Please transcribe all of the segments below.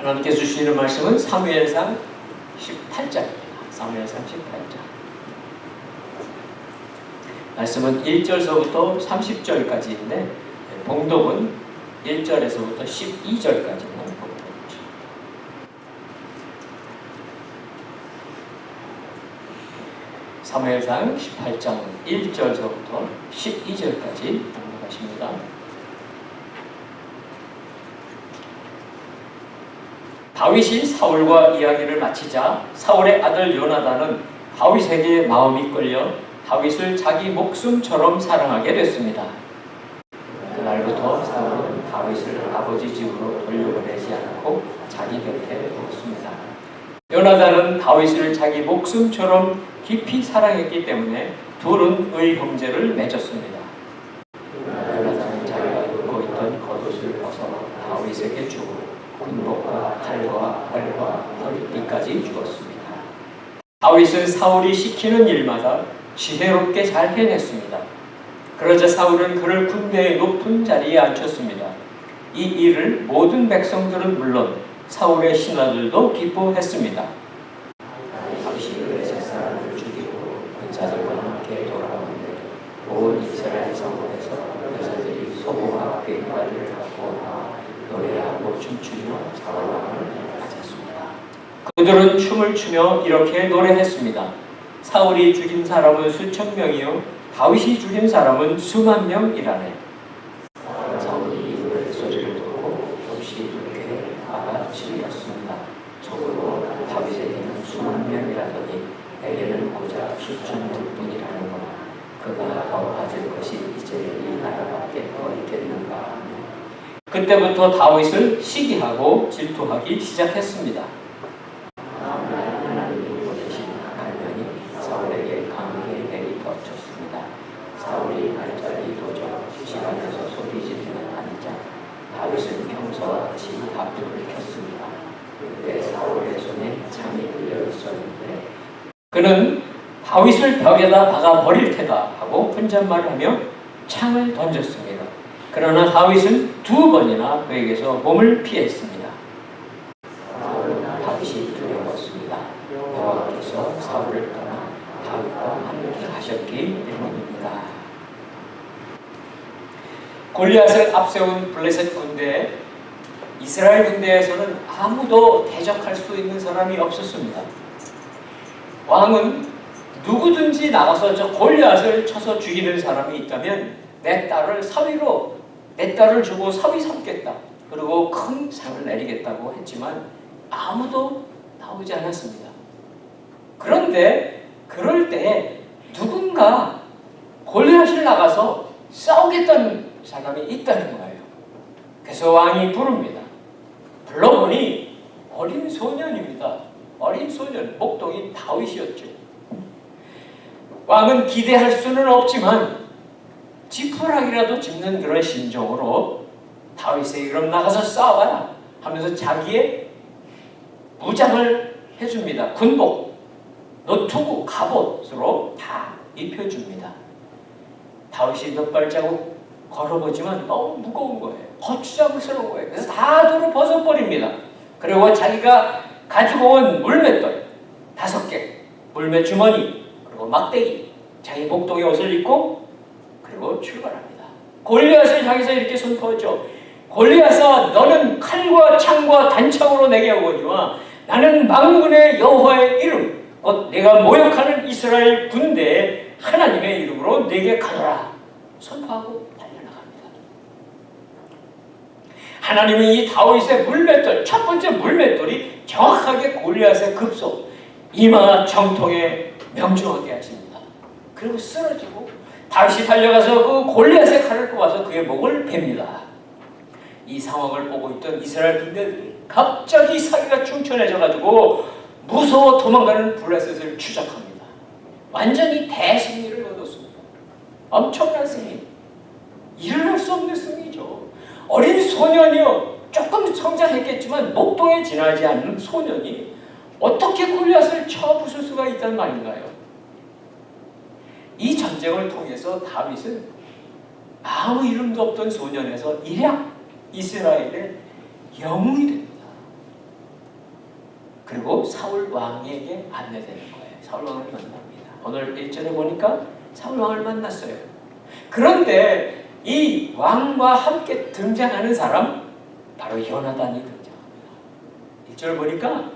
하나님께서 주시는 말씀은 사무엘상 18장입니다. 사무엘상 18장. 말씀은 1절서부터 30절까지인데 봉독은 1절에서부터 12절까지만 봉독합니다. 사무엘상 18장 1절서부터 12절까지 봉독하십니다. 다윗이 사울과 이야기를 마치자 사울의 아들 요나단은 다윗에게 마음이 끌려 다윗을 자기 목숨처럼 사랑하게 됐습니다. 그날부터 사울은 다윗을 아버지 집으로 돌려보내지 않고 자기 곁에 두었습니다. 요나단은 다윗을 자기 목숨처럼 깊이 사랑했기 때문에 둘은 의형제를 맺었습니다. 요나단은 자기가 입고 있던 겉옷을 벗어 다윗에게 주고 군복과 칼과 활과 허리띠까지 주었습니다. 다윗은 사울이 시키는 일마다 지혜롭게 잘 해냈습니다. 그러자 사울은 그를 군대의 높은 자리에 앉혔습니다. 이 일을 모든 백성들은 물론 사울의 신하들도 기뻐했습니다. 다윗이 블레셋 사람을 죽이고 군사들과 함께 돌아오는데 온 이스라엘 성읍에서 여자들이 소고와 꽹과리를 갖고 나와 노래하고 춤추며 사울왕을 맞았습니다. 그들은 춤을 추며 이렇게 노래했습니다. 사울이 죽인 사람은 수천 명이요 다윗이 죽인 사람은 수만 명이라네. 사울이 이 노래 소리를 듣고 없이 이렇게 알아치렸습니다. 속으로 다윗에게는 수만 명이라더니 내게는 고작 수천 명뿐이라는구나. 그가 더 가질 것이 이제 이 나라밖에 더 있겠는가. 그때부터 다윗을 시기하고 질투하기 시작했습니다. 하나님이 보내신 갈망이 사울에게 강하게 내리덮쳤습니다. 사울이 알자리 도적 시간에서 소리 지르는 앉자 다윗은 평소와 같이 합주를 켰습니다. 그때 사울의 손에 창이 들려 있었는데 그는 다윗을 벽에다 박아 버릴 테다 하고 혼잣말을 하며 창을 던졌습니다. 그러나 다윗은 두 번이나 그에게서 몸을 피했습니다. 다윗이 두려웠습니다. 여호와께서 사울을 떠나 다윗과 함께 하셨기 때문입니다. 골리앗을 앞세운 블레셋 군대에 이스라엘 군대에서는 아무도 대적할 수 있는 사람이 없었습니다. 왕은 누구든지 나가서 저 골리앗을 쳐서 죽이는 사람이 있다면 내 딸을 주고 사위 삼겠다. 그리고 큰 상을 내리겠다고 했지만 아무도 나오지 않았습니다. 그런데 그럴 때 누군가 골리앗을 나가서 싸우겠다는 사람이 있다는 거예요. 그래서 왕이 부릅니다. 불러보니 어린 소년입니다. 어린 소년, 목동인 다윗이었죠. 왕은 기대할 수는 없지만 지푸라기라도 짚는 그런 심정으로 다윗에게 그럼 나가서 싸워라 하면서 자기의 무장을 해줍니다. 군복, 노투구, 갑옷으로 다 입혀줍니다. 다윗이 몇 발자국 걸어보지만 너무 무거운 거예요. 거추장스러운 거예요. 그래서 다 도로 벗어버립니다. 그리고 자기가 가지고 온 물맷돌 5개, 물맷 주머니, 그리고 막대기, 자기 목동의 옷을 입고 그리고 출발합니다. 골리앗을 향해서 이렇게 선포하죠. 골리앗아, 너는 칼과 창과 단창으로 내게 오거니와 나는 만군의 여호와의 이름, 곧 내가 모욕하는 이스라엘 군대의 하나님의 이름으로 내게 가노라. 선포하고 달려나갑니다. 하나님은 이 다윗의 물맷돌, 첫 번째 물맷돌이 정확하게 골리앗의 급소, 이마 정통에 명중하게 하십니다. 그리고 쓰러지고 다윗이 달려가서 그 골리앗의 칼을 뽑아서 그의 목을 팹니다. 이 상황을 보고 있던 이스라엘 군대들이 갑자기 사기가 충천해져가지고 무서워 도망가는 블레셋을 추적합니다. 완전히 대승리를 거뒀습니다. 엄청난 승리. 일어날 수 없는 승리죠. 어린 소년이요. 조금 성장했겠지만 목동에 지나지 않는 소년이 어떻게 골리앗을 쳐 부술 수가 있단 말인가요? 이 전쟁을 통해서 다윗은 아무 이름도 없던 소년에서 일약 이스라엘의 영웅이 됩니다. 그리고 사울 왕에게 안내되는 거예요. 사울 왕을 만납니다. 오늘 1절에 보니까 사울 왕을 만났어요. 그런데 이 왕과 함께 등장하는 사람 바로 요나단이 등장합니다. 1절 보니까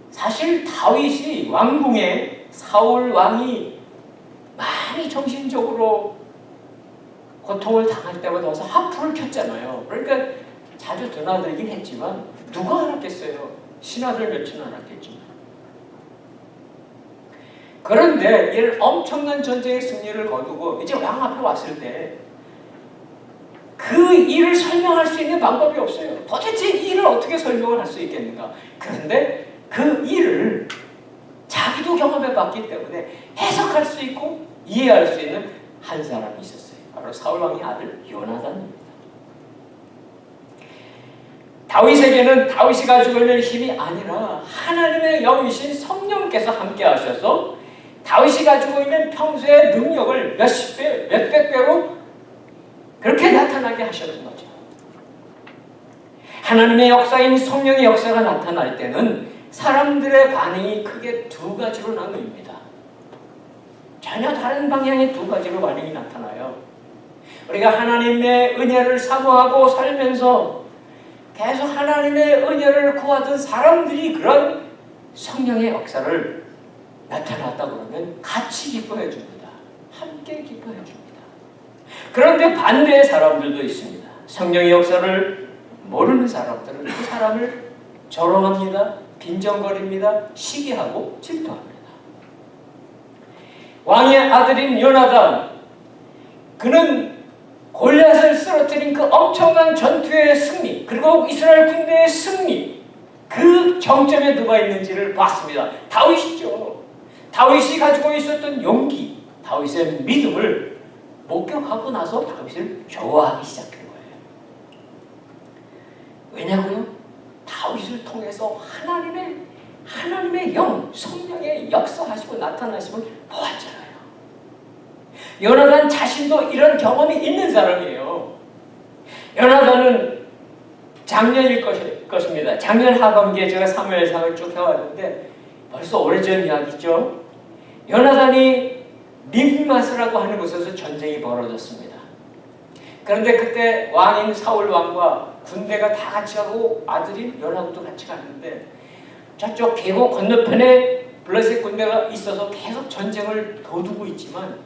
사실 다윗이 왕궁에 사울 왕이 많이 정신적으로 고통을 당할 때마다 와서 하프를 켰잖아요. 그러니까 자주 드나들긴 했지만 누가 알았겠어요? 신하들 몇은 알았겠지만. 그런데 이런 엄청난 전쟁의 승리를 거두고 이제 왕 앞에 왔을 때 그 일을 설명할 수 있는 방법이 없어요. 도대체 이 일을 어떻게 설명을 할 수 있겠는가? 그런데 그 일을 자기도 경험해 봤기 때문에 해석할 수 있고 이해할 수 있는 한 사람이 있었어요. 바로 사울왕의 아들 요나단입니다. 다윗에게는 다윗이 가지고 있는 힘이 아니라 하나님의 영이신 성령께서 함께 하셔서 다윗이 가지고 있는 평소의 능력을 몇십 배, 몇백 배로 그렇게 나타나게 하셨던 거죠. 하나님의 역사인 성령의 역사가 나타날 때는 사람들의 반응이 크게 두 가지로 나뉩니다. 전혀 다른 방향의 두 가지로 반응이 나타나요. 우리가 하나님의 은혜를 사모하고 살면서 계속 하나님의 은혜를 구하던 사람들이 그런 성령의 역사를 나타났다 그러면 같이 기뻐해 줍니다. 함께 기뻐해 줍니다. 그런데 반대의 사람들도 있습니다. 성령의 역사를 모르는 사람들은 그 사람을 조롱합니다. 빈정거립니다. 시기하고 질투합니다. 왕의 아들인 요나단, 그는 골리앗을 쓰러뜨린 그 엄청난 전투의 승리, 그리고 이스라엘 군대의 승리, 그 정점에 누가 있는지를 봤습니다. 다윗이죠. 다윗이 가지고 있었던 용기, 다윗의 믿음을 목격하고 나서 다윗을 좋아하기 시작한 거예요. 왜냐고요? 다윗을 통해서 하나님의 영, 성령의 역사하시고 나타나심을 보았잖아요. 요나단 자신도 이런 경험이 있는 사람이에요. 요나단은 작년일 것입니다. 작년 하반기에 제가 사무엘상을 쭉 해왔는데 벌써 오래전 이야기죠. 요나단이 믹마스라고 하는 곳에서 전쟁이 벌어졌습니다. 그런데 그때 왕인 사울 왕과 군대가 다 같이 가고 아들인 요나단도 같이 갔는데 저쪽 계곡 건너편에 블레셋 군대가 있어서 계속 전쟁을 거두고 있지만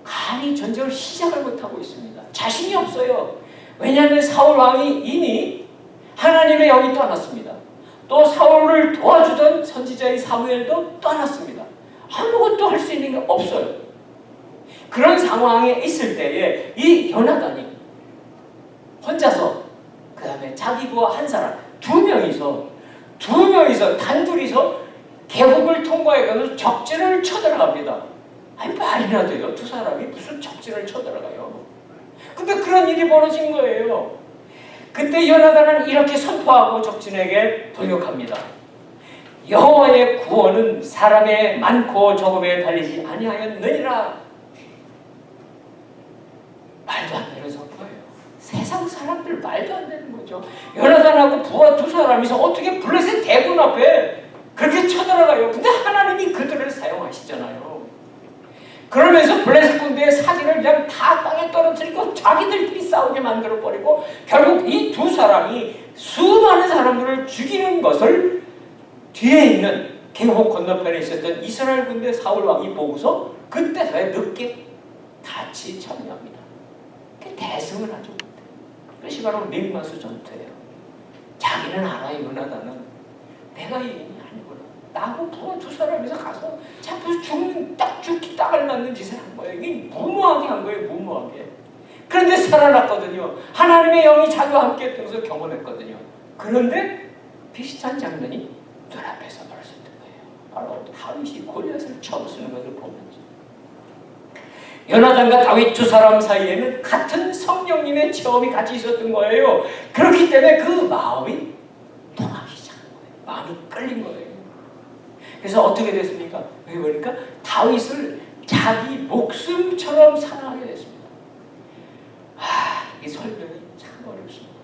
감히 전쟁을 시작을 못하고 있습니다. 자신이 없어요. 왜냐하면 사울 왕이 이미 하나님의 영이 떠났습니다. 또 사울을 도와주던 선지자인 사무엘도 떠났습니다. 아무것도 할 수 있는 게 없어요. 그런 상황에 있을 때에 이 요나단이 혼자서, 그 다음에 자기와 한 사람, 두 명이서 단둘이서 계곡을 통과해가서 적진을 쳐들어갑니다. 아니 말이나 돼요. 두 사람이 무슨 적진을 쳐들어가요. 근데 그런 일이 벌어진 거예요. 그때 요나단은 이렇게 선포하고 적진에게 돌격합니다. 여호와의 구원은 사람의 많고 적음에 달리지 아니하였느니라. 말도 안 되는 선포예요. 세상 사람들 말도 안 되는 거죠. 요나단하고 부하 두 사람이서 어떻게 블레셋 대군 앞에 그렇게 쳐들어가요. 근데 하나님이 그들을 사용하시잖아요. 그러면서 블레셋 군대의 사기를 그냥 다 땅에 떨어뜨리고 자기들끼리 싸우게 만들어버리고 결국 이 두 사람이 수많은 사람들을 죽이는 것을 뒤에 있는 계곡 건너편에 있었던 이스라엘 군대 사울 왕이 보고서 그때서야 늦게 같이 참여합니다. 대승을 하죠. 그것이 바로 믹마스 전투예요. 자기는 알아요. 요나단은 내가 이긴이 아니구나. 나하고 부하 두 사람이서 가서 자꾸 죽기 딱을 맞는 짓을 한 거예요. 이게 무모하게 한 거예요. 무모하게. 그런데 살아났거든요. 하나님의 영이 자기와 함께 했다고 경험했거든요. 그런데 비슷한 장면이 눈앞에서 벌어졌던 거예요. 바로 다윗이 골리앗을 쳐부수는 것을 보면서 요나단과 다윗 두 사람 사이에는 같은 성령님의 체험이 같이 있었던 거예요. 그렇기 때문에 그 마음이 통하기 시작한 거예요. 마음이 끌린 거예요. 그래서 어떻게 됐습니까? 여기 보니까 다윗을 자기 목숨처럼 사랑하게 됐습니다. 이 설명이 참 어렵습니다.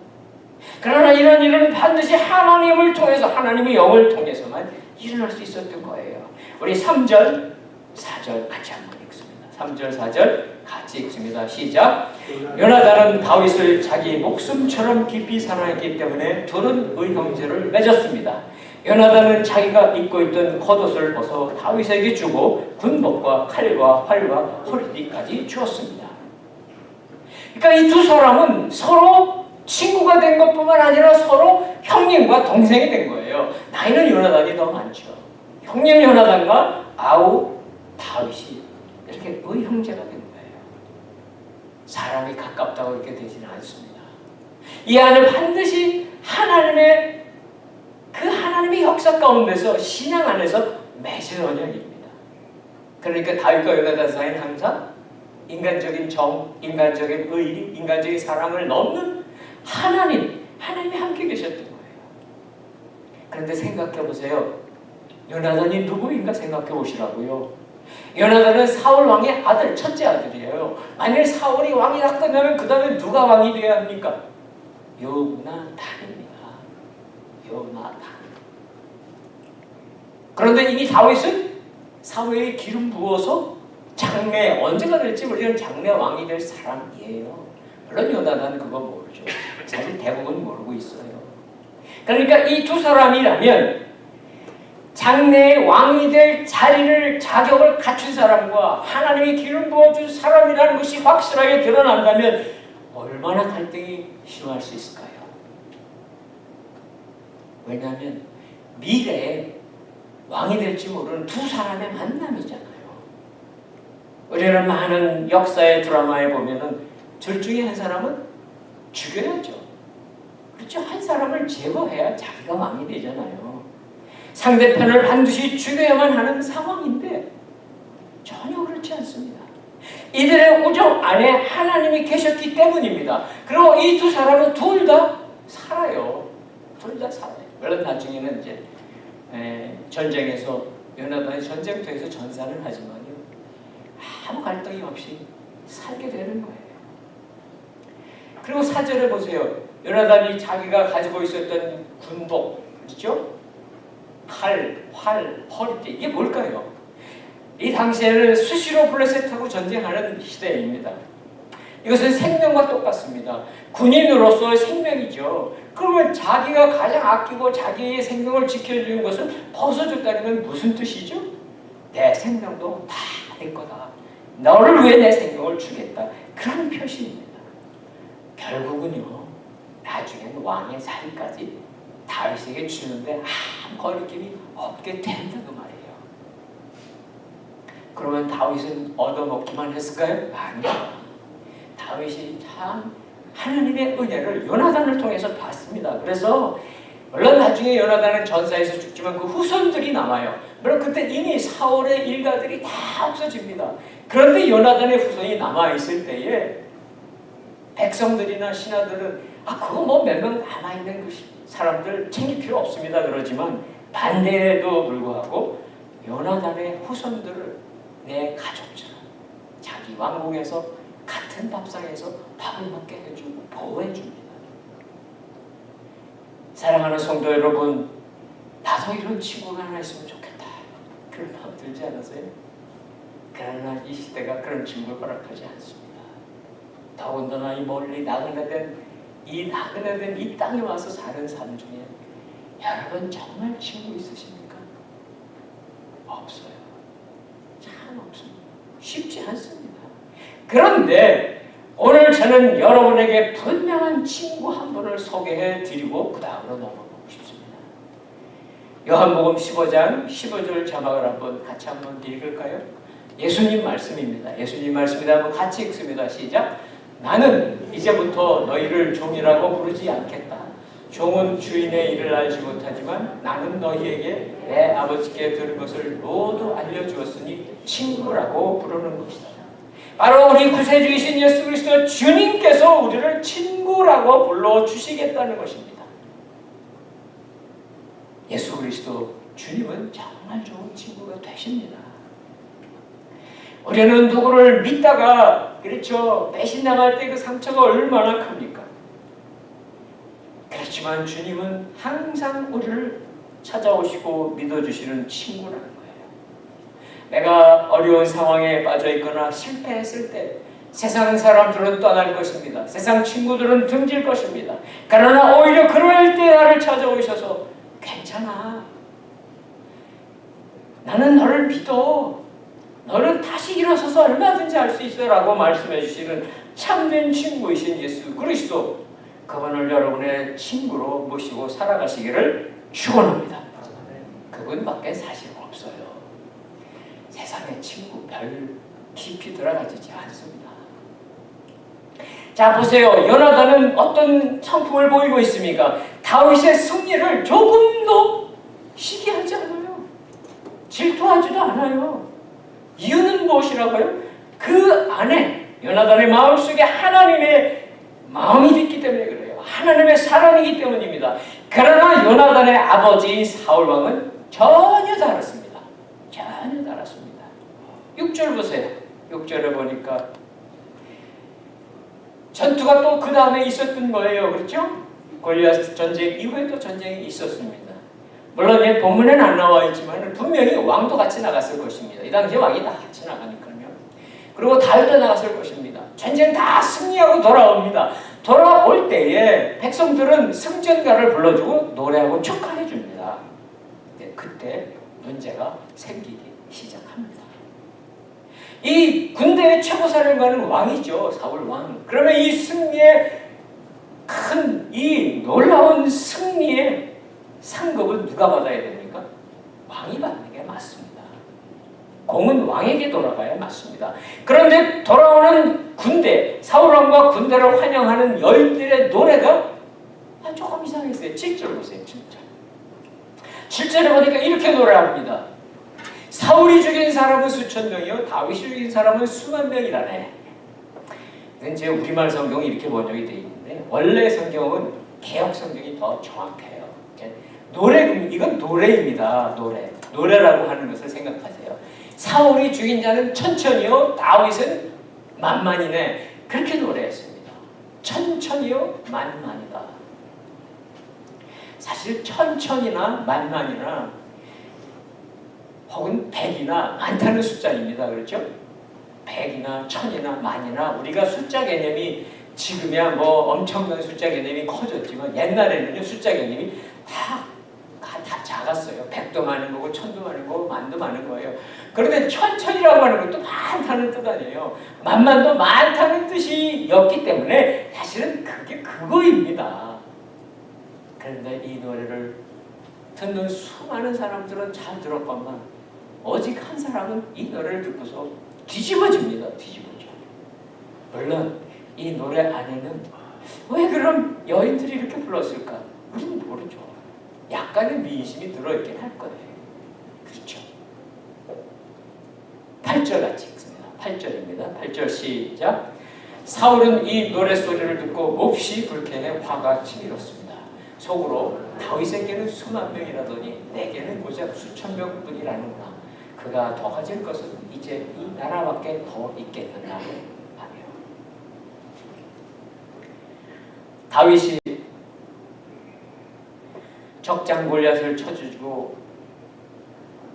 그러나 이런 일은 반드시 하나님을 통해서, 하나님의 영을 통해서만 일어날 수 있었던 거예요. 우리 3절, 4절 같이 한번 읽습니다. 3절, 4절 같이 읽습니다. 시작. 요나단은 다윗을 자기 목숨처럼 깊이 사랑했기 때문에 둘은 의형제를 맺었습니다. 요나단은 자기가 입고 있던 겉옷을 벗어 다윗에게 주고 군복과 칼과 활과 허리띠까지 주었습니다. 그러니까 이 두 사람은 서로 친구가 된 것뿐만 아니라 서로 형님과 동생이 된 거예요. 나이는 요나단이 더 많죠. 형님 요나단과 아우 다윗이 이렇게 의형제가 된 거예요. 사람이 가깝다고 이렇게 되지는 않습니다. 이 안에 반드시 하나님의 역사 가운데서, 신앙 안에서 맺은 언약입니다. 그러니까 다윗과 요나단 사이는 항상 인간적인 정, 인간적인 의리, 인간적인 사랑을 넘는 하나님이 함께 계셨던 거예요. 그런데 생각해 보세요. 요나단이 누구인가 생각해 보시라고요. 요나단은 사울 왕의 아들, 첫째 아들이에요. 만일 사울이 왕이 다 끝나면 그 다음에 누가 왕이 되어야 합니까? 요나단입니다. 요나단. 그런데 이미 다윗은 사무엘이 기름 부어서 장래, 언제가 될지 우리는 장래 왕이 될 사람이에요. 물론 요나단은 그거 모르죠. 사실 대부분 모르고 있어요. 그러니까 이 두 사람이라면 장래의 왕이 될 자격을 갖춘 사람과 하나님이 기름 부어준 사람이라는 것이 확실하게 드러난다면 얼마나 갈등이 심할 수 있을까요? 왜냐하면 미래에 왕이 될지 모르는 두 사람의 만남이잖아요. 우리는 많은 역사의 드라마에 보면은 둘 중에 한 사람은 죽여야죠. 그렇죠? 한 사람을 제거해야 자기가 왕이 되잖아요. 상대편을 반드시 죽여야만 하는 상황인데 전혀 그렇지 않습니다. 이들의 우정 안에 하나님이 계셨기 때문입니다. 그리고 이 두 사람은 둘 다 살아요. 둘 다 살아요. 물론 나중에는 이제 전쟁에서, 요나단이 전쟁터에서 전사를 하지만요, 아무 갈등이 없이 살게 되는 거예요. 그리고 4절에 보세요. 요나단이 자기가 가지고 있었던 군복, 그렇죠? 칼, 활, 허리띠, 이게 뭘까요? 이 당시에는 수시로 블레셋 타고 전쟁하는 시대입니다. 이것은 생명과 똑같습니다. 군인으로서의 생명이죠. 그러면 자기가 가장 아끼고 자기의 생명을 지켜주는 것을 벗어줬다는 건 무슨 뜻이죠? 내 생명도 다 내 거다. 너를 위해 내 생명을 주겠다. 그런 표시입니다. 결국은요, 나중에는 왕의 자리까지 다윗에게 주는데 아무 거리낌이 없게 된다 그 말이에요. 그러면 다윗은 얻어먹기만 했을까요? 아니요. 다윗이 참 하나님의 은혜를 요나단을 통해서 받습니다. 그래서 물론 나중에 요나단은 전사에서 죽지만 그 후손들이 남아요. 물론 그때 이미 사울의 일가들이 다 없어집니다. 그런데 요나단의 후손이 남아있을 때에 백성들이나 신하들은 그거 뭐 몇 명 남아있는 사람들 챙길 필요 없습니다 그러지만, 반대에도 불구하고 요나단의 후손들을 내 가족처럼 자기 왕궁에서 같은 밥상에서 밥을 먹게 해주고 보호해줍니다. 사랑하는 성도 여러분, 나도 이런 친구가 하나 있으면 좋겠다, 그런 마음 들지 않으세요? 그러나 이 시대가 그런 친구를 허락하지 않습니다. 더군다나 이 멀리 나그네된 이 땅에 와서 사는 삶 중에 여러분 정말 친구 있으십니까? 없어요. 참 없습니다. 쉽지 않습니다. 그런데 오늘 저는 여러분에게 분명한 친구 한 분을 소개해 드리고 그 다음으로 넘어가고 싶습니다. 요한복음 15장 15절 자막을 같이 한번 읽을까요? 예수님 말씀입니다. 예수님 말씀이다 한번 같이 읽습니다. 시작. 나는 이제부터 너희를 종이라고 부르지 않겠다. 종은 주인의 일을 알지 못하지만 나는 너희에게 내 아버지께 들은 것을 모두 알려주었으니 친구라고 부르는 것이다. 바로 우리 구세주이신 예수 그리스도 주님께서 우리를 친구라고 불러주시겠다는 것입니다. 예수 그리스도 주님은 정말 좋은 친구가 되십니다. 우리는 누구를 믿다가, 그렇죠, 배신당할 때 그 상처가 얼마나 큽니까? 그렇지만 주님은 항상 우리를 찾아오시고 믿어주시는 친구라는 거예요. 내가 어려운 상황에 빠져 있거나 실패했을 때 세상 사람들은 떠날 것입니다. 세상 친구들은 등질 것입니다. 그러나 오히려 그럴 때 나를 찾아오셔서 괜찮아. 나는 너를 믿어. 너는 다시 일어서서 얼마든지 할 수 있어 라고 말씀해 주시는 참된 친구이신 예수 그리스도, 그분을 여러분의 친구로 모시고 살아가시기를 축원합니다. 그분밖에 사실 없어요. 세상의 친구 별 깊이 들어가지 않습니다. 자, 보세요. 요나단은 어떤 성품을 보이고 있습니까? 다윗의 승리를 조금도 시기하지 않아요. 질투하지도 않아요. 이유는 무엇이라고요? 그 안에 요나단의 마음속에 하나님의 마음이 있기 때문에 그래요. 하나님의 사랑이기 때문입니다. 그러나 요나단의 아버지 사울 왕은 전혀 다르습니다. 전혀 다르습니다. 6절 보세요. 6절에 보니까 전투가 또 그 다음에 있었던 거예요. 그렇죠? 골리앗 전쟁 이후에도 전쟁이 있었습니다. 물론 본문에는 안 나와 있지만 분명히 왕도 같이 나갔을 것입니다. 이 당시에 왕이 다 같이 나가니까요. 그리고 다윗도 나갔을 것입니다. 전쟁 다 승리하고 돌아옵니다. 돌아올 때에 백성들은 승전가를 불러주고 노래하고 축하해 줍니다. 그때 문제가 생기기 시작합니다. 이 군대의 최고사령관은 왕이죠. 사울 왕. 그러면 이 승리의 큰 이 놀라운 승리의 상급은 누가 받아야 됩니까? 왕이 받는 게 맞습니다. 공은 왕에게 돌아가야 맞습니다. 그런데 돌아오는 군대, 사울왕과 군대를 환영하는 여인들의 노래가 조금 이상했어요. 7절 보세요. 7절에 보니까 이렇게 노래합니다. 사울이 죽인 사람은 수천 명이요 다윗이 죽인 사람은 수만 명이라네. 이제 우리말 성경이 이렇게 번역이 되어 있는데 원래 성경은 개역 성경이 더 정확해요. 노래, 이건 노래입니다. 노래라고 하는 것을 생각하세요. 사울이 죽인 자는 천천히요 다윗은 만만이네. 그렇게 노래했습니다. 천천히요 만만이다. 사실 천천히나 만만이나 혹은 백이나 많다는 숫자입니다. 그렇죠? 백이나 천이나 만이나 우리가 숫자 개념이 지금이야 뭐 엄청난 숫자 개념이 커졌지만 옛날에는요 숫자 개념이 다 작았어요. 백도 많은 거고 천도 많은 거고 만도 많은 거예요. 그런데 천천이라고 하는 것도 많다는 뜻 아니에요. 만만도 많다는 뜻이었기 때문에 사실은 그게 그거입니다. 그런데 이 노래를 듣는 수많은 사람들은 잘 들었건만 오직 한 사람은 이 노래를 듣고서 뒤집어집니다. 뒤집어져. 물론 이 노래 안에는 왜 그럼 여인들이 이렇게 불렀을까? 우리는 모르죠. 약간의 미인심이 들어있긴 할 거예요. 그렇죠. 8절 같이 읽습니다. 8절입니다. 8절 시작. 사울은 이 노래소리를 듣고 몹시 불쾌해 화가 치밀었습니다. 속으로 다윗에게는 수만 명이라더니 내게는 고작 수천 명뿐이라는구나. 그가 더 가질 것은 이제 이 나라밖에 더 있겠느냐 하며. 다윗이 적장 골리앗을 쳐주고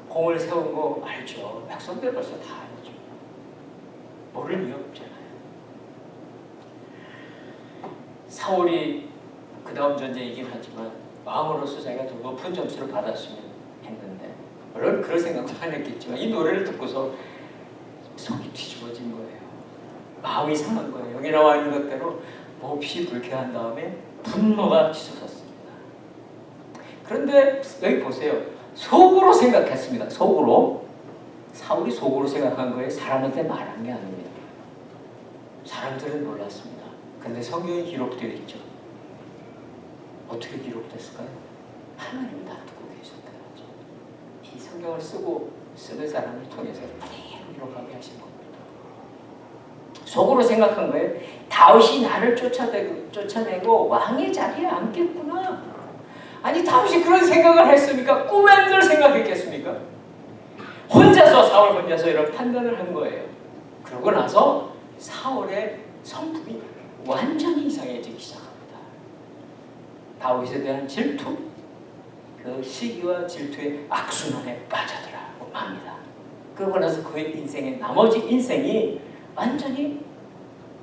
공을 세운 거 알죠. 백성들 벌써 다 알죠. 모를 이유 없잖아요. 사울이 그 다음 전쟁이긴 하지만 왕으로서 자기가 더 높은 점수를 받았으면 했는데 물론 그럴 생각도 안 했겠지만 이 노래를 듣고서 속이 뒤집어진 거예요. 마음이 상한 거예요. 여기 나와 있는 것대로 몹시 불쾌한 다음에 분노가 치솟았습니다. 그런데 여기 보세요. 속으로 생각했습니다. 속으로. 사울이 속으로 생각한 거예요. 사람한테 말한 게 아닙니다. 사람들은 몰랐습니다. 그런데 성경에 기록되어 있죠. 어떻게 기록됐을까요? 하나님이 다 듣고 계셨다는 거죠. 이 성경을 쓰는 사람을 통해서 그대로 기록하게 하신 겁니다. 속으로 생각한 거예요. 다윗이 나를 쫓아내고 왕의 자리에 앉겠구나. 아니 다윗이 그런 생각을 했습니까? 꿈에들 생각했겠습니까? 사울 혼자서 이런 판단을 한 거예요. 그러고 나서 사울의 성품이 완전히 이상해지기 시작합니다. 다윗에 대한 질투, 그 시기와 질투의 악순환에 빠져들라고 합니다. 그러고 나서 그의 인생의 나머지 인생이 완전히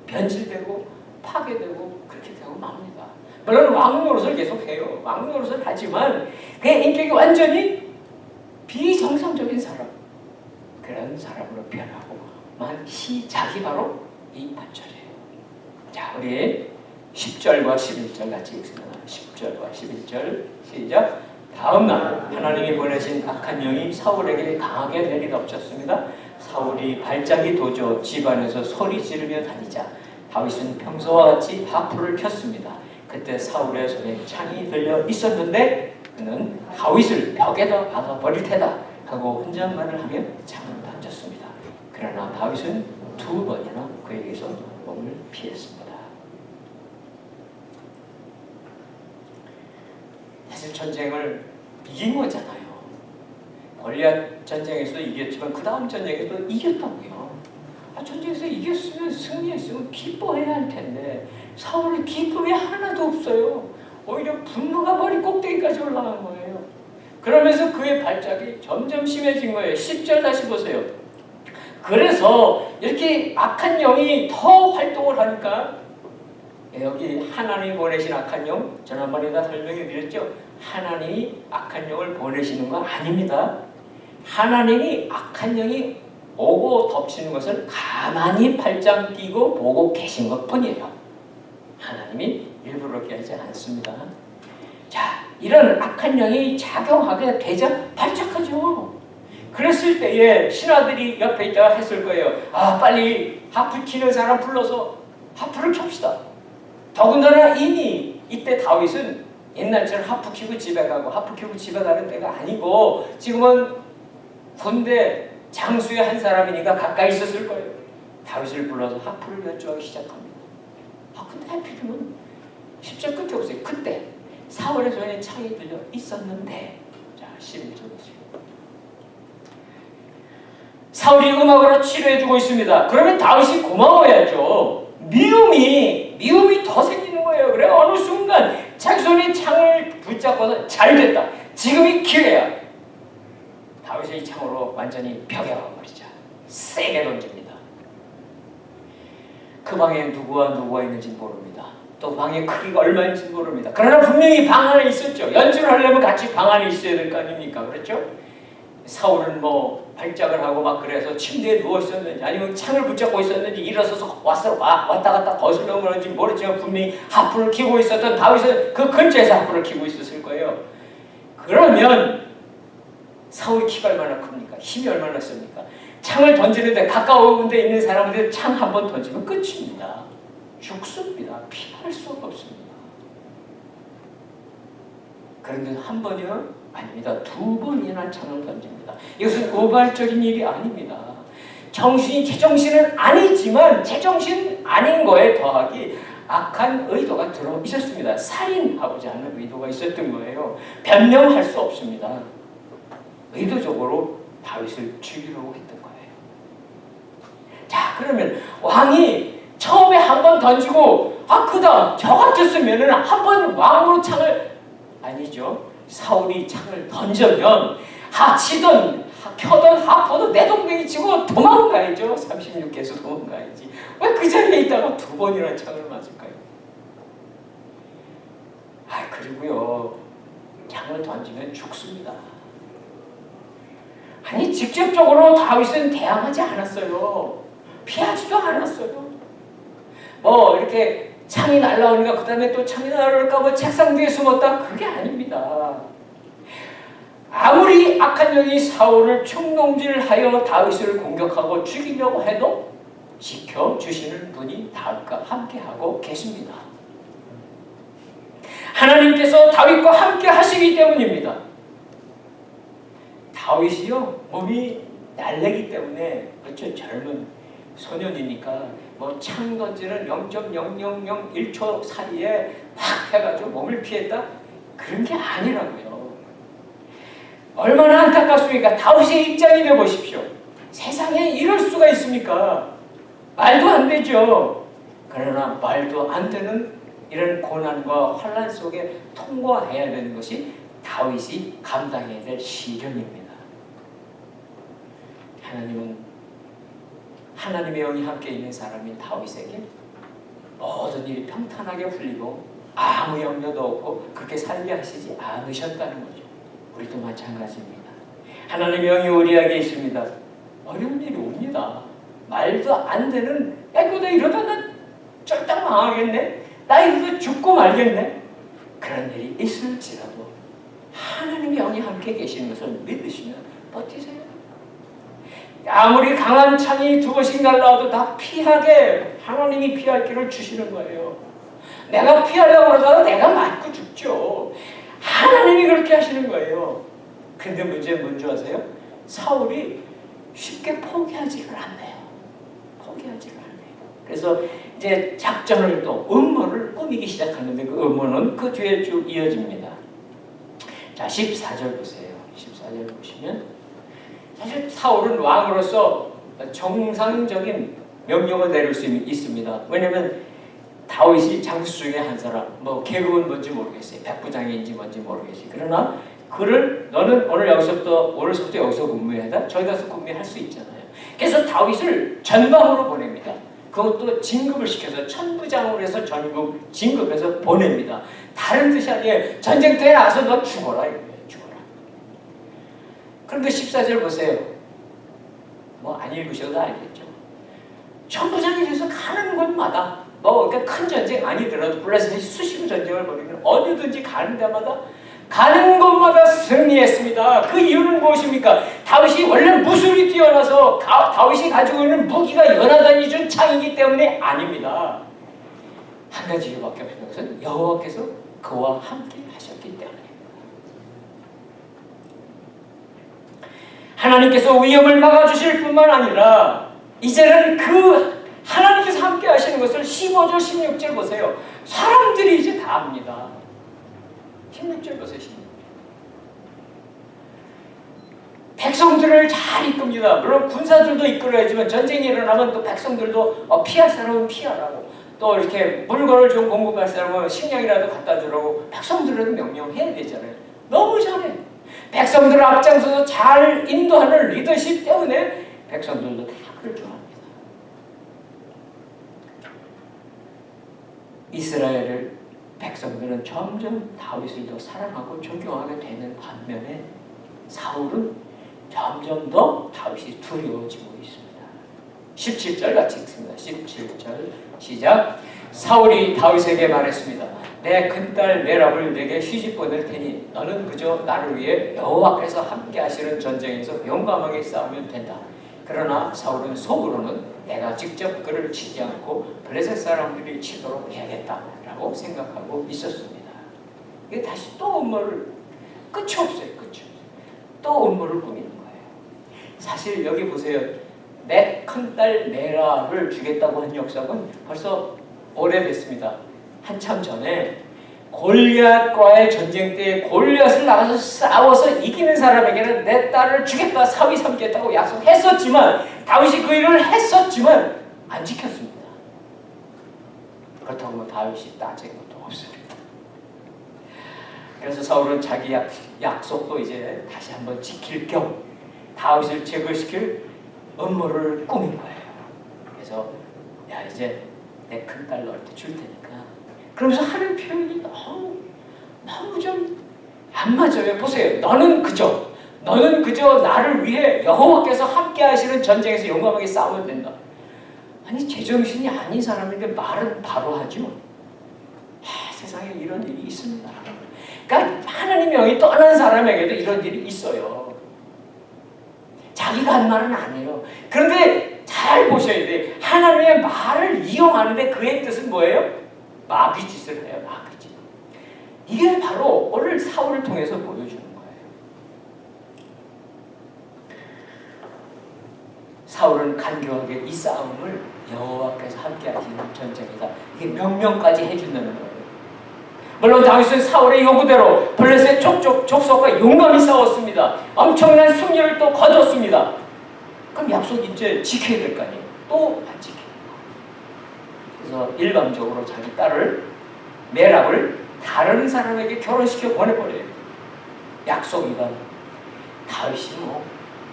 변질되고 파괴되고 그렇게 되고 맙니다. 물론 왕 노릇을 계속해요. 왕 노릇을 하지만 그의 인격이 완전히 비정상적인 사람, 그런 사람으로 변하고 만 시작이 바로 이 반절이에요. 자, 우리 10절과 11절 같이 읽습니다. 10절과 11절 시작. 다음날 하나님이 보내신 악한 영이 사울에게 강하게 내리덮쳤습니다. 사울이 발작이 도져 집안에서 소리 지르며 다니자 다윗은 평소와 같이 하프를 켰습니다. 그때 사울의 손에 창이 들려 있었는데 그는 다윗을 벽에다 박아버릴 테다 하고 혼잣말을 하며 창을 던졌습니다. 그러나 다윗은 2번이나 그에게서 몸을 피했습니다. 사실 전쟁을 이긴 거잖아요. 골리앗 전쟁에서도 이겼지만 그 다음 전쟁에서도 이겼다고요. 전쟁에서 이겼으면 승리했으면 기뻐해야 할 텐데 사울의 기쁨이 하나도 없어요. 오히려 분노가 머리 꼭대기까지 올라간 거예요. 그러면서 그의 발작이 점점 심해진 거예요. 10절 다시 보세요. 그래서 이렇게 악한 영이 더 활동을 하니까 여기 하나님이 보내신 악한 영, 지난번에 다 설명해 드렸죠. 하나님이 악한 영을 보내시는 거 아닙니다. 하나님이 악한 영이 오고 덮치는 것을 가만히 팔짱 끼고 보고 계신 것 뿐이에요. 하나님이 일부러 그렇게 하지 않습니다. 자, 이런 악한 영이 작용하게 되자 발작하죠. 그랬을 때에 신하들이 옆에 있다가 했을 거예요. 빨리 하프 키는 사람 불러서 하프를 켭시다. 더군다나 이미 이때 다윗은 옛날처럼 하프 키고 집에 가고 하프 키고 집에 가는 때가 아니고 지금은 군대 장수의 한 사람이니까 가까이 있었을 거예요. 다윗을 불러서 하프를 연주하기 시작합니다. 근데 하필이면 10절 끝에 보세요. 그때 사울의 손에 창이 들려 있었는데, 자 11절 보세요. 사울이 음악으로 치료해주고 있습니다. 그러면 다윗이 고마워야죠. 미움이 더 생기는 거예요. 그래 어느 순간 자기 손에 창을 붙잡고서 잘 됐다. 지금이 기회야. 다윗의 이 창으로 완전히 벽에 와버리자. 세게 던집니다. 그 방에 누구와 있는지 모릅니다. 또 방의 크기가 얼마인지 모릅니다. 그러나 분명히 방 안에 있었죠. 연주를 하려면 같이 방 안에 있어야 될 거 아닙니까? 그렇죠? 사울은 뭐 발작을 하고 막 그래서 침대에 누워 있었는지 아니면 창을 붙잡고 있었는지 일어서서 왔다 갔다 거슬러 그런지 모르지만 분명히 하프를 키고 있었던 다윗은 그 근처에서 하프를 키고 있었을 거예요. 그러면 사울이 키가 얼마나 큽니까? 힘이 얼마나 셉니까? 창을 던지는데 가까운 데 있는 사람들 창 한 번 던지면 끝입니다. 죽습니다. 피할 수가 없습니다. 그런데 한 번이요? 아닙니다. 2번이나 창을 던집니다. 이것은 우발적인 일이 아닙니다. 제정신은 아니지만 제정신 아닌 거에 더하기 악한 의도가 들어 있었습니다. 살인하고자 하는 의도가 있었던 거예요. 변명할 수 없습니다. 의도적으로 다윗을 죽이려고 했던 거예요. 자, 그러면 왕이 처음에 한 번 던지고 그다음 저 같았으면은 한 번 왕으로 창을 아니죠. 사울이 창을 던져면 치던 켜던 하포도 내 동생이 치고 도망가야죠. 36개에서 도망가야지. 왜 그 자리에 있다가 2번이나 창을 맞을까요? 그리고요 창을 던지면 죽습니다. 아니 직접적으로 다윗은 대항하지 않았어요. 피하지도 않았어요. 이렇게 창이 날라오니까 그 다음에 또 창이 날아올까 뭐 책상 뒤에 숨었다? 그게 아닙니다. 아무리 악한 영이 사울을 충동질하여 다윗을 공격하고 죽이려고 해도 지켜주시는 분이 다윗과 함께하고 계십니다. 하나님께서 다윗과 함께 하시기 때문입니다. 다윗이요 몸이 날래기 때문에 그렇죠. 젊은 소년이니까 창 던지는 0.0001초 사이에 확 해가지고 몸을 피했다? 그런 게 아니라고요. 얼마나 안타깝습니까? 다윗의 입장이 되어보십시오. 세상에 이럴 수가 있습니까? 말도 안 되죠. 그러나 말도 안 되는 이런 고난과 환난 속에 통과해야 되는 것이 다윗이 감당해야 될 시련입니다. 하나님의 영이 함께 있는 사람인 다윗에게 모든 일이 평탄하게 풀리고 아무 염려도 없고 그렇게 살게 하시지 않으셨다는 거죠. 우리도 마찬가지입니다. 하나님의 영이 우리에게 있습니다. 어려운 일이 옵니다. 말도 안 되는 야 이거 나 이러다 나 쫄딱 망하겠네. 나 이러다 죽고 말겠네. 그런 일이 있을지라도 하나님의 영이 함께 계시는 것을 믿으시면 버티세요. 아무리 강한 창이 두 번씩 날라와도 다 피하게 하나님이 피할 길을 주시는 거예요. 내가 피하려고 그러다가 내가 맞고 죽죠. 하나님이 그렇게 하시는 거예요. 근데 문제는 뭔지 아세요? 사울이 쉽게 포기하지를 않네요. 포기하지를 않네요. 그래서 이제 작전을 또 음모를 꾸미기 시작하는데 그 음모는 그 뒤에 쭉 이어집니다. 자, 14절 보세요. 14절 보시면 사실 사울은 왕으로서 정상적인 명령을 내릴 수 있습니다. 왜냐하면 다윗이 장수 중에 한 사람, 뭐 계급은 뭔지 모르겠어요. 백부장인지 뭔지 모르겠어요. 그러나 그를 너는 오늘서부터 여기서 근무해야 저기 가서 근무할 수 있잖아요. 그래서 다윗을 전방으로 보냅니다. 그것도 진급을 시켜서 천부장으로 해서 진급해서 보냅니다. 다른 뜻이 아니에요. 전쟁터에 나가서 너 죽어라 이거예요. 죽어라. 그런데 14절 보세요. 뭐 안 읽으셔도 알겠죠. 천부장이 돼서 가는 곳마다 그러니까 큰 전쟁 아니더라도 블레셋이 수시로 전쟁을 벌이면 어디든지 가는 데마다 가는 곳마다 승리했습니다. 그 이유는 무엇입니까? 다윗이 원래 무술이 뛰어나서 다윗이 가지고 있는 무기가 요나단이 준 창이기 때문에 아닙니다. 한 가지 이유밖에 없는 것은 여호와께서 그와 함께 하셨기 때문입니다. 하나님께서 위험을 막아주실 뿐만 아니라 이제는 그 하나님께서 함께 하시는 것을 15절 16절 보세요. 사람들이 이제 다 압니다. 16절 보세요. 16절. 백성들을 잘 이끕니다. 물론 군사들도 이끌어야지만 전쟁이 일어나면 또 백성들도 피할 사람은 피하라고, 또 이렇게 물건을 좀 공급할 사람은 식량이라도 갖다 주라고 백성들은 명령해야 되잖아요. 너무 잘해. 백성들을 앞장서서 잘 인도하는 리더십 때문에 백성들도 다 그를 좋아합니다. 이스라엘을 백성들은 점점 다윗을 더 사랑하고 존경하게 되는 반면에 사울은 점점 더 다윗이 두려워지고 있습니다. 17절 같이 읽습니다. 17절 시작. 사울이 다윗에게 말했습니다. 내 큰딸 메랍을 내게 시집 보낼 테니 너는 그저 나를 위해 여호와께서 함께 하시는 전쟁에서 용감하게 싸우면 된다. 그러나 사울은 속으로는 내가 직접 그를 치지 않고 블레셋 사람들이 치도록 해야겠다라고 생각하고 있었습니다. 이게 다시 또 음모를 끝이 없어요. 끝이 없어요. 또 음모를 꾸미는 거예요. 사실 여기 보세요. 내 큰딸 메라를 주겠다고 한 역사는 벌써 오래됐습니다. 한참 전에 골리앗과의 전쟁 때 골리앗을 나가서 싸워서 이기는 사람에게는 내 딸을 주겠다, 사위 삼겠다고 약속했었지만 다윗이 그 일을 했었지만 안 지켰습니다. 그렇다고 다윗이 따진 것도 없습니다. 그래서 사울은 자기 약속도 이제 다시 한번 지킬 겸 다윗을 제거시킬 음모를 꾸민 거예요. 그래서 야 이제 내 큰딸 너한테 줄 테니까, 그러면서 하는 표현이 너무 좀 안 맞아요. 보세요. 너는 그저 나를 위해 여호와께서 함께 하시는 전쟁에서 용감하게 싸우면 된다. 아니 제정신이 아닌 사람인데 말은 바로 하죠. 세상에 이런 일이 있습니다. 그러니까 하나님의 영이 떠난 사람에게도 이런 일이 있어요. 자기가 한 말은 아니에요. 그런데 잘 보셔야 돼요. 하나님의 말을 이용하는데 그의 뜻은 뭐예요? 마귀짓을 해요. 마귀짓. 이게 바로 오늘 사울을 통해서 보여주는 거예요. 사울은 간교하게 이 싸움을 여호와께서 함께 하시는 전쟁이다, 이게 명령까지 해준다는 거예요. 물론 다윗은 사울의 요구대로 블레셋 족속과 용감히 싸웠습니다. 엄청난 승리를 또 거뒀습니다. 그럼 약속 이제 지켜야 될 거 아니에요. 또 안 지켜요. 그래서 일방적으로 자기 딸을 메랍을 다른 사람에게 결혼시켜 보내버려요. 약속 위반. 다윗이 뭐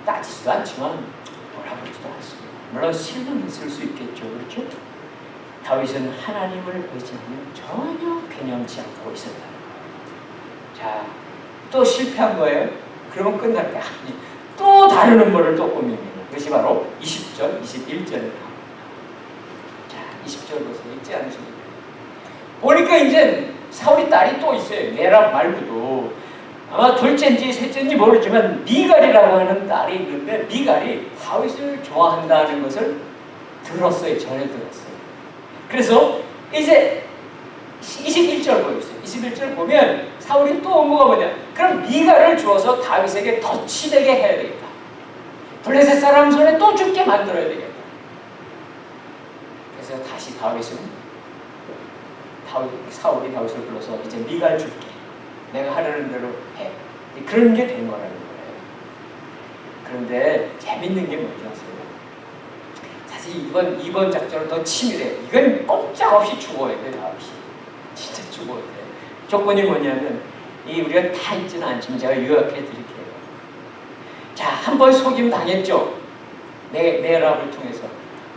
따지지도 않지만 뭐라 그러지도 않습니다. 물론 실망했을 수 있겠죠. 그렇죠? 다윗은 하나님을 의지하면 전혀 괴념치 않고 있었다. 자, 또 실패한 거예요. 그러면 끝날 게 아니. 또 다른 음모를 또 꾸밉니다. 그것이 바로 20절, 21절에 자, 20절 보세요. 읽지 않으십니까? 보니까 이제 사울이 딸이 또 있어요. 메랍 말고도 아마 둘째인지 셋째인지 모르지만 미갈이라고 하는 딸이 있는데 미갈이 다윗을 좋아한다는 것을 들었어요. 전해 들었어요. 그래서 이제 21절 보여주세요. 21절 보면 사울이 또 업무가 뭐냐? 그럼 미갈을 주어서 다윗에게 덫이 되게 해야 되겠다. 블레셋 사람 손에 또 죽게 만들어야 되겠다. 그래서 다시 사울이 다윗을 불러서 이제 미갈 줄게. 내가 하려는 대로 해. 그런 게 된 거라는 거예요. 그런데 재밌는 게 뭔지 아세요? 사실 이번 작전은 더 치밀해요. 이건 꼼짝없이 죽어야 돼, 다윗이. 진짜 죽어야 돼. 조건이 뭐냐면 우리가 다 있지는 않지만 제가 요약해 드릴게요. 자, 한 번 속임 당했죠. 메랍을 통해서.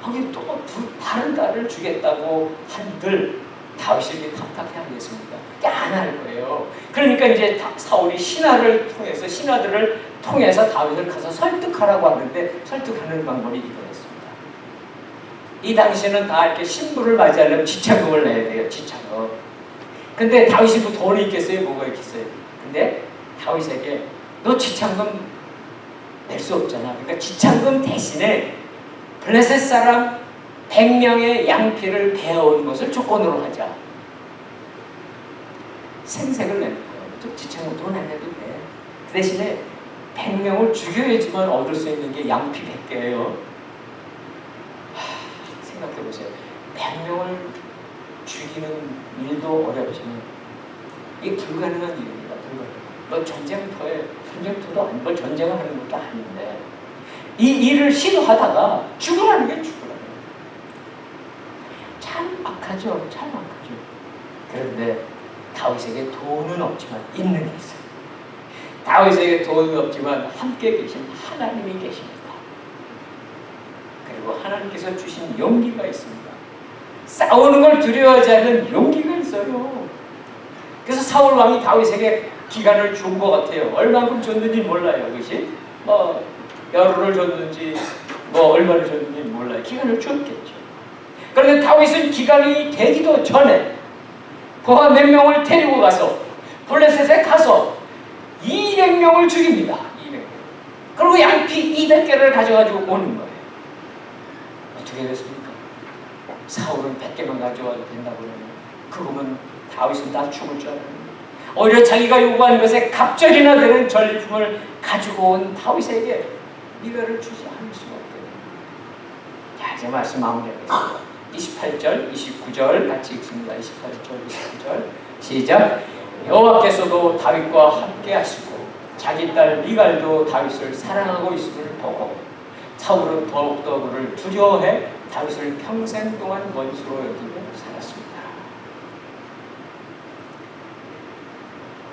거기 또 다른 딸을 주겠다고 한들 다윗이 이렇게 답답해 하겠습니까? 안 할 거예요. 그러니까 이제 사울이 신하들을 통해서 다윗을 가서 설득하라고 하는데 설득하는 방법이 이거였습니다. 이 당시에는 다 이렇게 신부를 맞이하려면 지참금을 내야 돼요. 지참금. 근데 다윗이 뭐 돈이 있겠어요? 뭐가 있겠어요? 근데 다윗에게 너 지참금 낼 수 없잖아. 그러니까 지참금 대신에 블레셋 사람 100명의 양피를 베어온 것을 조건으로 하자. 생색을 내는 거예요. 지참금 돈 안 내도 돼. 그 대신에 100명을 죽여야지만 얻을 수 있는 게 양피 100개예요. 생각해보세요. 100명을 죽이는 일도 어렵지만 이게 불가능한 일입니다. 뭐 전쟁터에 전쟁터도 아니고 뭐 전쟁을 하는 것도 아닌데 이 일을 시도하다가 죽으라는 게 죽으라는 거예요. 참 악하죠. 참 악하죠. 그런데 다윗에게 돈은 없지만 있는 게 있어요. 다윗에게 돈은 없지만 함께 계신 하나님이 계십니다. 그리고 하나님께서 주신 용기가 있습니다. 싸우는 걸 두려워하지 않는 용기가 있어요. 그래서 사울 왕이 다윗에게 기간을 준 것 같아요. 얼마만큼 줬는지 몰라요. 그것이 뭐 열흘을 줬는지 뭐 얼마를 줬는지 몰라요. 기간을 줬겠죠. 그런데 다윗은 기간이 되기도 전에 부하 몇 명을 데리고 가서 블레셋에 가서 200명을 죽입니다. 200명. 그리고 양피 200개를 가져가지고 오는 거예요. 어떻게 됐습니까? 사울은 100개만 가져와도 된다고 그러면 그거면 다윗은 다 죽을 줄 알았는데 오히려 자기가 요구하는 것에 갑절이나 되는 전리품을 가지고 온 다윗에게 미갈을 주지 않을 수가 없거든요. 자, 이제 말씀 마무리하겠습니다. 28절, 29절 같이 읽습니다. 28절, 29절 시작. 여호와께서도 다윗과 함께 하시고 자기 딸 미갈도 다윗을 사랑하고 있음을 보고 사울은 더욱더 그를 두려워해 다윗을 평생 동안 원수로 여기며 살았습니다.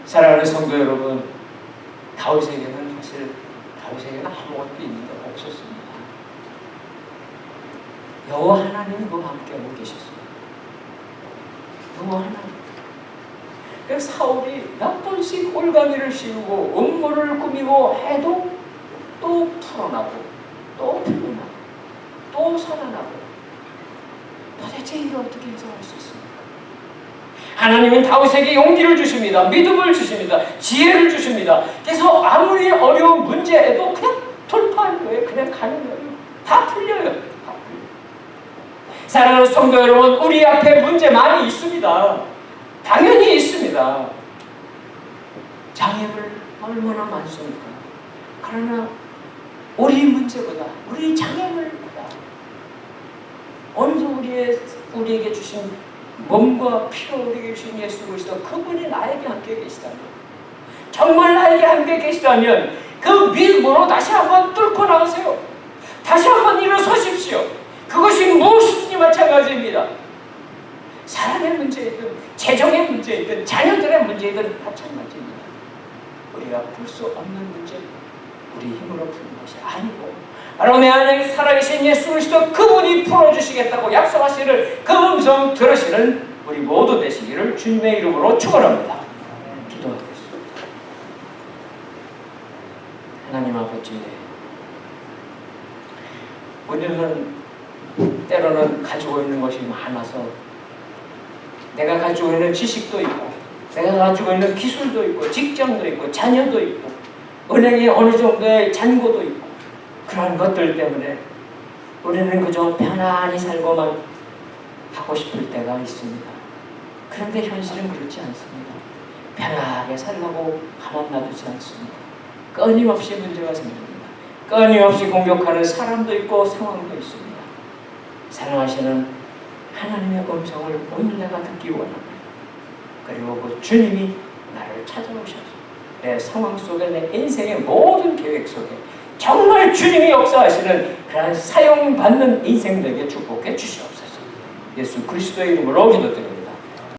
사랑하는 성도 여러분, 다윗에게는 사실 아무것도 있는 게 없었습니다. 여호와 하나님이 그와 함께하고 계셨습니다. 여호와 하나님. 그래서 사울이 몇 번씩 올가미를 씌우고 음모를 꾸미고 해도 또 풀어나고 또 풀어나고 또 살아나고 도대체 이를 어떻게 해석할 수 있습니까? 하나님은 다윗에게 용기를 주십니다. 믿음을 주십니다. 지혜를 주십니다. 그래서 아무리 어려운 문제에도 그냥 돌파하는 거예요. 그냥 가는 거예요. 다 풀려요. 다 풀려요. 사랑하는 성도 여러분, 우리 앞에 문제 많이 있습니다. 당연히 있습니다. 장애물 얼마나 많습니까? 그러나 우리 문제보다 우리 장애물보다 어느 우리에게 주신 몸과 피로 우리에게 주신 예수 그리스도 그분이 나에게 함께 계시다면 정말 나에게 함께 계시다면 그 믿음으로 다시 한번 뚫고 나오세요. 다시 한번 일어서십시오. 그것이 무엇이든지 마찬가지입니다. 사람의 문제이든 재정의 문제이든 자녀들의 문제이든 마찬가지입니다. 우리가 풀 수 없는 문제, 우리 힘으로 푸는 것이 아니고 바로 내 안에 살아계신 예수 그리스도 그분이 풀어주시겠다고 약속하시는 그 음성 들으시는 우리 모두 되시기를 주님의 이름으로 축원합니다. 기도하겠습니다. 하나님 아버지, 우리는 때로는 가지고 있는 것이 많아서 내가 가지고 있는 지식도 있고 내가 가지고 있는 기술도 있고 직장도 있고 자녀도 있고 은행에 어느 정도의 잔고도 있고 그런 것들 때문에 우리는 그저 편안히 살고만 하고 싶을 때가 있습니다. 그런데 현실은 그렇지 않습니다. 편하게 살라고 가만 놔두지 않습니다. 끊임없이 문제가 생깁니다. 끊임없이 공격하는 사람도 있고 상황도 있습니다. 사랑하시는 하나님의 음성을 오늘 내가 듣기 원합니다. 그리고 그 주님이 나를 찾아오셔서 내 상황 속에 내 인생의 모든 계획 속에 정말 주님이 역사하시는 그런 사용받는 인생 되게 축복해 주시옵소서. 예수 그리스도의 이름으로 기도드립니다.